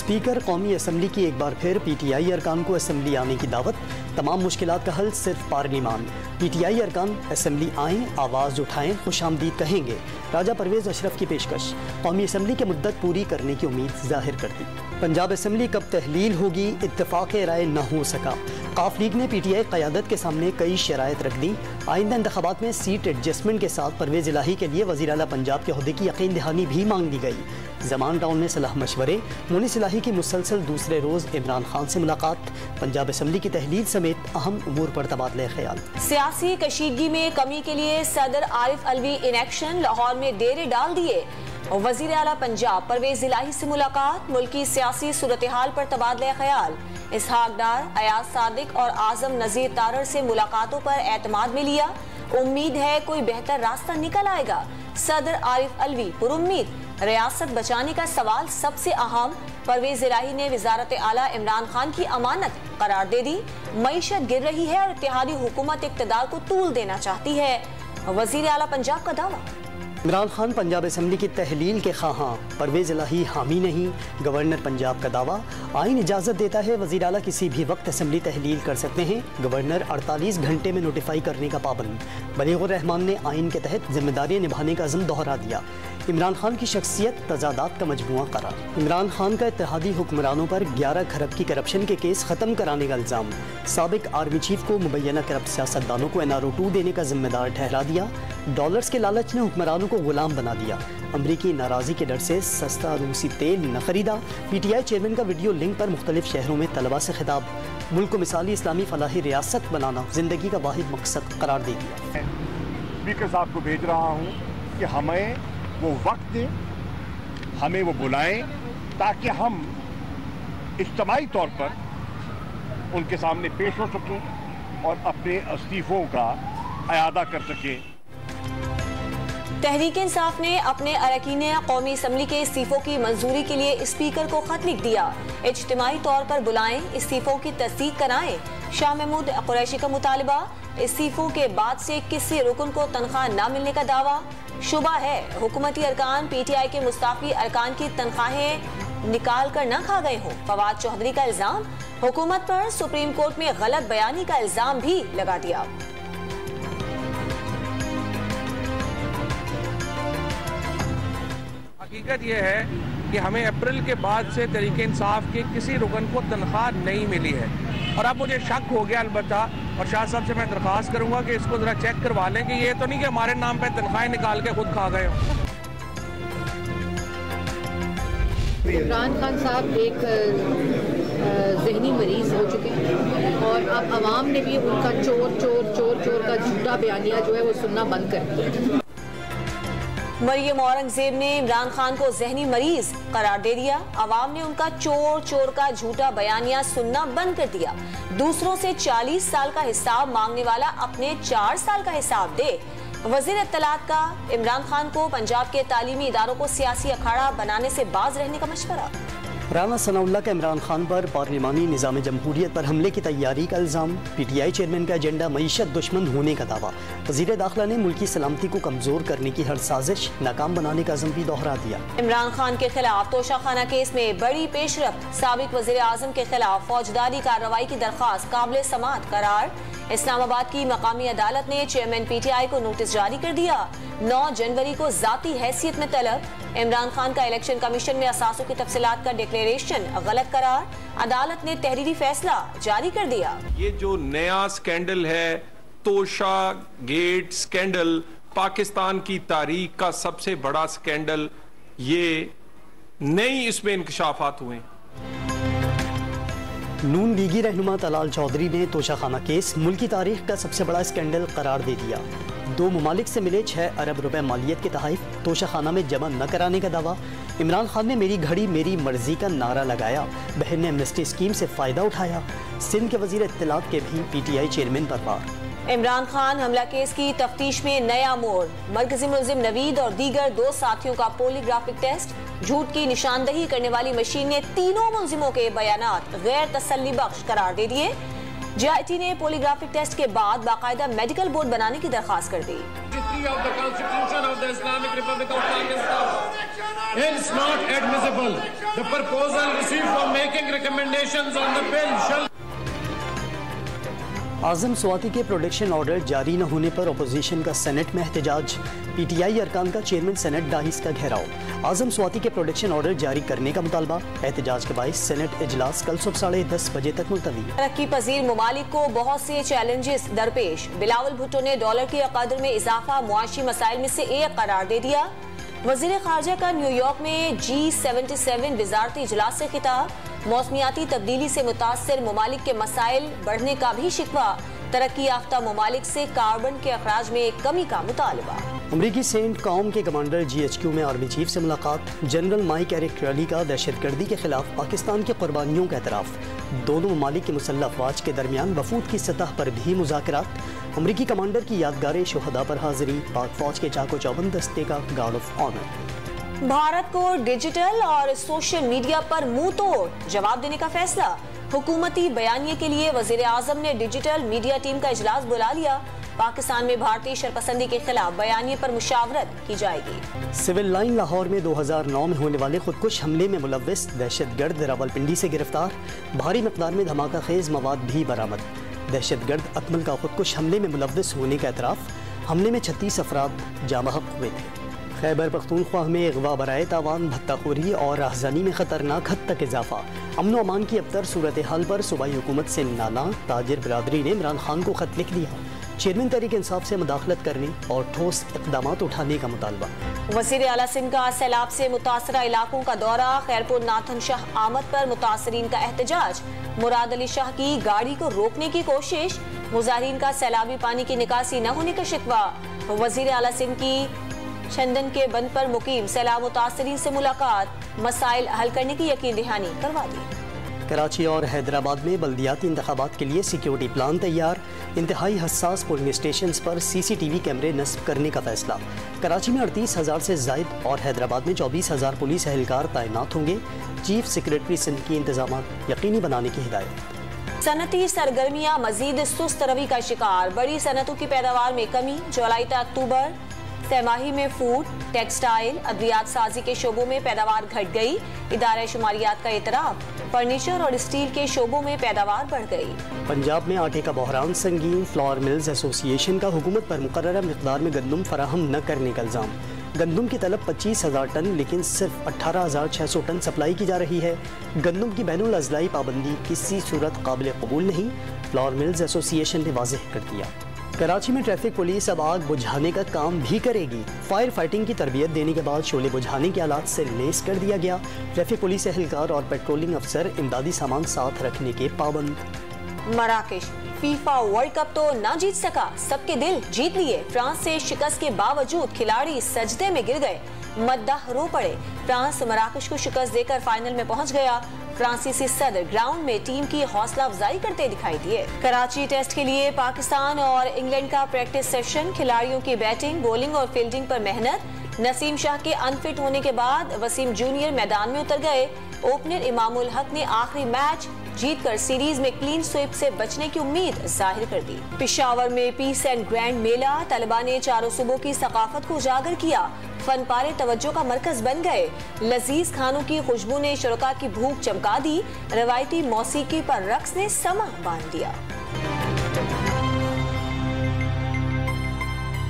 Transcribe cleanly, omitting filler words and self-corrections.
Speaker कौमी assembly की एक बार फिर PTI अरकान को असम्बली आने की दावत। तमाम मुश्किलात का हल सिर्फ पार्लिमान। PTI अरकान असम्बली आएँ, आवाज़ उठाएँ, खुशामदीद कहेंगे। राजा परवेज़ अशरफ की पेशकश। कौमी असम्बली की मुद्दत पूरी करने की उम्मीद जाहिर कर दी। पंजाब असम्बली कब तहलील होगी, इत्तफाक राय न हो सका। काफ लीग ने PTI क़यादत के सामने कई शराइत रख दी। आइंदा इंतखाबात में सीट एडजस्टमेंट के साथ परवेज़ इलाही के लिए वज़ीर आला पंजाब के ओहदे की यकीन दहानी भी मांग ली गई। ज़मान टाउन में सलाह मशवरे। मुनीस इलाही की मुसलसल दूसरे रोज़ इमरान खान से मुलाकात। पंजाब असम्बली की तहलील समेत अहम उमूर पर तबादला ख्याल। सियासी कशीदगी में कमी के लिए सदर आरिफ अलवी इन एक्शन। लाहौर में डेरे डाल दिए। वज़ीर आला पंजाब परवेज़ इलाही से मुलाकात। मुल्की सियासी सूरत हाल पर तबादला ख्याल। इसहाक डार, अयाज सादिक और आजम नज़ीर तारड़ से मुलाकातों पर एतमाद में लिया। उम्मीद है कोई बेहतर रास्ता निकल आएगा। सदर आरिफ अलवी पुरुम्मीद। रियासत बचाने का सवाल सबसे अहम। परवेज़ इलाही ने वज़ारत आला इमरान खान की अमानत करार दे दी। मईशत गिर रही है और इत्तेहादी हुकूमत इक़्तिदार को तूल देना चाहती है। वज़ीर आला पंजाब का दावा। इमरान खान पंजाब असम्बली की तहलील के ख़्वाहां, परवेज़ इलाही हामी नहीं। गवर्नर पंजाब का दावा। आइन इजाज़त देता है, वज़ीर आला किसी भी वक्त असम्बली तहलील कर सकते हैं। गवर्नर 48 घंटे में नोटिफाई करने का पाबंद। बलीगुर रहमान ने आइन के तहत जिम्मेदारी निभाने का अज़्म दोहरा दिया। इमरान खान की शख्सियत तजादात का मजमुआ करार। इमरान खान का इत्तेहादी हुक्मरानों पर 11 खरब की करप्शन के केस ख़त्म कराने का इल्ज़ाम। साबिक आर्मी चीफ को मुबैना करप्ट सियासतदानों को NRO 2 देने का जिम्मेदार ठहरा दिया। डॉलर्स के लालच ने हुक्मरानों को गुलाम बना दिया। अमरीकी नाराज़गी के डर से सस्ता रूसी तेल न खरीदा। PTI चेयरमैन का वीडियो लिंक पर मुख्तलिफ शहरों में तलबा से खिताब। मुल्क को मिसाली इस्लामी फलाही रियासत बनाना जिंदगी का वाहिद मकसद करार दे दिया। स्पीकर साहब को भेज रहा हूँ कि हमें वो वक्त दें, हमें वो बुलाएं, ताकि हम इज्तिमाई तौर पर उनके सामने पेश हो सकें और अपने इस्तीफों का अयादा कर सकें। तहरीक इंसाफ ने अपने अरकान कौमी असम्बली के इस्तीफों की मंजूरी के लिए स्पीकर को खत लिख दिया। इज्तिमाई तौर पर बुलाएं, इस्तीफों की तस्दीक कराएं। शाह महमूद कुरैशी का मुतालबा। इस्तीफों के बाद से किसी रुकन को तनख्वाह न मिलने का दावा। शुबा है हुकूमती अरकान PTI के मुस्ताफी अरकान की तनख्वाहें निकाल कर न खा गए हों। फवाद चौधरी का इल्जाम। हुकूमत पर सुप्रीम कोर्ट में गलत बयानी का इल्जाम भी लगा दिया। हकीकत यह है कि हमें अप्रैल के बाद से तहरीक इंसाफ के किसी रुकन को तनख्वाह नहीं मिली है और अब मुझे शक हो गया अलबत्ता, और शाह साहब से मैं दरख्वास्त करूंगा कि इसको जरा चेक करवा लें कि ये तो नहीं कि हमारे नाम पे तनख्वाहें निकाल के खुद खा गए हो। इमरान खान साहब एक जहनी मरीज हो चुके हैं और अब अवाम ने भी उनका चोर चोर चोर चोर का झूठा बयानिया जो है वो सुनना बंद कर दिया। मरियम औरंगजेब ने इमरान खान को जहनी मरीज करार दे दिया। अवाम ने उनका चोर चोर का झूठा बयानिया सुनना बंद कर दिया। दूसरों से 40 साल का हिसाब मांगने वाला अपने 4 साल का हिसाब दे। वजीर इत्तलात का इमरान खान को पंजाब के तालीमी इदारों को सियासी अखाड़ा बनाने से बाज रहने का मशवरा। राना सनाउल्लाह का इमरान खान पर पार्लिमानी निज़ाम जमहूरियत पर हमले की तैयारी का इल्ज़ाम। PTI चेयरमैन का एजेंडा मईशत दुश्मन होने का दावा। वज़ीर दाखिला ने मुल्की सलामती को कमज़ोर करने की हर साजिश नाकाम बनाने का अज़्म भी दोहरा दिया। इमरान खान के खिलाफ तोशाखाना केस में बड़ी पेशरफ्त। साबिक वज़ीर आज़म के खिलाफ फौजदारी कार्रवाई की दरख्वास्त काबिल समाअत करार। इस्लामाबाद की मकामी अदालत ने चेयरमैन PTI को नोटिस जारी कर दिया। 9 जनवरी को जाती हैसियत में तलब। इमरान खान का इलेक्शन कमीशन में असासों की तफसीलात का डिक्लेरेशन गलत करार। अदालत ने तहरीरी फैसला जारी कर दिया। ये जो नया स्कैंडल है, तोशा गेट स्कैंडल, पाकिस्तान की तारीख का सबसे बड़ा स्कैंडल, ये नई इसमें इंकशाफात हुए। नून लीगी रहनुमा तलाल चौधरी ने तोशाखाना केस मुल्की तारीख का सबसे बड़ा स्कैंडल करार दे दिया। 2 ममालिक से मिले 6 अरब रुपए मालियत के तहफ़ तोशाखाना में जमा न कराने का दावा। इमरान खान ने मेरी घड़ी मेरी मर्जी का नारा लगाया। बहन ने एमनेस्टी स्कीम से फ़ायदा उठाया। सिंध के वज़ीर इत्तलात के भी PTI चेयरमैन पर वार। इमरान खान हमला केस की तफ्तीश में नया मोड़। मरकजी मुलजिम नवीद और दीगर 2 साथियों का पोलीग्राफिक टेस्ट। झूठ की निशानदही करने वाली मशीन ने तीनों मुलजिमों के बयानात गैर तसल्ली बख्श करार दे दिए। JIT نے پولیگرافک ٹیسٹ کے بعد باقاعدہ میڈیکل بورڈ بنانے کی درخواست کر دی. of the Constitution of the Islamic Republic of Pakistan is not admissible. The proposal received for making recommendations on the bill shall اعظم سواتی کے پروڈکشن آرڈر جاری نہ ہونے پر اپوزیشن کا سینٹ میں احتجاج. PTI ارکان کا چیئرمین سینٹ ڈائس کا گھیراؤ. اعظم سواتی کے پروڈکشن آرڈر جاری کرنے کا مطالبہ. احتجاج کے باعث سینٹ اجلاس کل صبح 10:30 بجے تک ملتوی. ترقی پذیر ممالک کو بہت سے چیلنجز درپیش. بلاول بھٹو نے ڈالر کی قدر میں اضافہ معاشی مسائل میں سے ایک قرار دے دیا. وزیر خارجہ کا نیو یارک میں G77 وزارتی اجلاس سے خطاب. موسمیاتی تبدیلی سے متاثر ممالک کے مسائل بڑھنے کا بھی شکوہ. ترقی یافتہ ممالک سے کاربن کے اخراج میں کمی کا مطالبہ. امریکی سینٹ کام کے کمانڈر GHQ میں آرمی چیف سے ملاقات. جنرل مائک ایرک ریلی کا دہشت گردی کے خلاف پاکستان کی قربانیوں کا اعتراف. دونوں ممالک کے مسلح افواج کے درمیان وفود کی سطح پر بھی مذاکرات. امریکی کمانڈر کی یادگار شہداء پر حاضری. پاک فوج کے چاق و چوبند دستے کا گارڈ آف آنر. بھارت کو ڈیجیٹل اور سوشل میڈیا پر منہ توڑ جواب دینے کا فیصلہ. حکومتی بیانیے کے لیے وزیر اعظم نے ڈیجیٹل میڈیا ٹیم کا اجلاس بلا لیا. پاکستان میں بھارتی شرپسندی کے خلاف بیانیے پر مشاورت کی جائے گی. سول لائن لاہور میں 2009 میں ہونے والے خودکش حملے میں ملوث دہشت گرد راولپنڈی سے گرفتار. بھاری مقدار میں دھماکہ خیز مواد بھی برآمد. دہشت گرد اکمل کا خودکش حملے میں ملوث ہونے کا اعتراف. حملے میں 36 افراد جاں بحق ہوئے تھے. خیبر پختونخوا میں اغوا برائے تاوان بھتہ خوری اور راہزنی میں خطرناک حد تک اضافہ. امن و امان کی ابتر صورتحال پر صوبائی حکومت سے نالاں. تاجر برادری نے عمران خان کو خط لکھ دیا. چیئرمین تحریک انصاف سے مداخلت کرنے اور ٹھوس اقدامات اٹھانے کا مطالبہ. وزیر اعلیٰ سندھ کا سیلاب سے متاثرہ علاقوں کا دورہ. خیرپور ناتھن شاہ آمد پر متاثرین کا احتجاج. مراد علی شاہ کی گاڑی کو روکنے کی کوشش. مظاہرین کا سیلابی پانی کی نکاسی نہ ہونے کا شکوہ. وزیر اعلیٰ سندھ کی چھندن کے بند پر مقیم سیلاب متاثرین سے ملاقات. مسائل حل کرنے کی یقین دہانی کروا دی. کراچی اور حیدرآباد میں بلدیاتی انتخابات کے لیے سیکیورٹی پلان تیار. انتہائی حساس پولنگ اسٹیشنز پر CCTV کیمرے نصب کرنے کا فیصلہ. کراچی میں 38,000 سے زائد اور حیدرآباد میں 24,000 پولیس اہلکار تعینات ہوں گے. چیف سیکریٹری سندھ کی انتظامات یقینی بنانے کی ہدایت. صنعتی سرگرمیاں مزید سست روی کا شکار. بڑی صنعتوں کی پیداوار میں کمی. جولائی تا اکتوبر سہ ماہی میں فوڈ، ٹیکسٹائل، ادویات سازی کے شعبوں میں پیداوار گھٹ گئی. ادارہ شماریات کا اعتراف. فرنیچر اور اسٹیل کے شعبوں میں پیداوار بڑھ گئی. پنجاب میں آٹے کا بحران سنگین. فلاور ملز ایسوسی ایشن کا حکومت پر مقررہ مقدار میں گندم فراہم نہ کرنے کا الزام. گندم کی طلب 25,000 ٹن لیکن صرف 18,600 ٹن سپلائی کی جا رہی ہے. گندم کی بین الاضلاعی پابندی کسی صورت قابل قبول نہیں. فلاور ملز ایسوسی ایشن نے واضح کر دیا. کراچی میں ٹریفک پولیس اب آگ بجھانے کا کام بھی کرے گی. فائر فائٹنگ کی تربیت دینے کے بعد شعلے بجھانے کے آلات سے لیس کر دیا گیا. ٹریفک پولیس اہلکار اور پیٹرولنگ افسر امدادی سامان ساتھ رکھنے کے پابند. مراکش فیفا ورلڈ کپ تو نہ جیت سکا، سب کے دل جیت لیے. فرانس سے شکست کے باوجود کھلاڑی سجدے میں گر گئے، مداح رو پڑے. فرانس مراکش کو شکست دے کر فائنل میں پہنچ گیا. فرانسیسی صدر گراؤنڈ میں ٹیم کی حوصلہ افزائی کرتے دکھائی دیے. کراچی ٹیسٹ کے لیے پاکستان اور انگلینڈ کا پریکٹس سیشن. کھلاڑیوں کی بیٹنگ، بولنگ اور فیلڈنگ پر محنت. نسیم شاہ کے انفٹ ہونے کے بعد وسیم جونیئر میدان میں اتر گئے. اوپنر امام الحق نے آخری میچ جیت کر سیریز میں کلین سویپ سے بچنے کی امید ظاہر کر دی. پشاور میں پیس اینڈ گرینڈ میلہ. طلباء نے چاروں صوبوں کی ثقافت کو اجاگر کیا. فن پارے توجہ کا مرکز بن گئے. لذیذ کھانوں کی خوشبو نے شرکاء کی بھوک چمکا دی. روایتی موسیقی پر رقص نے سما باندھ دیا.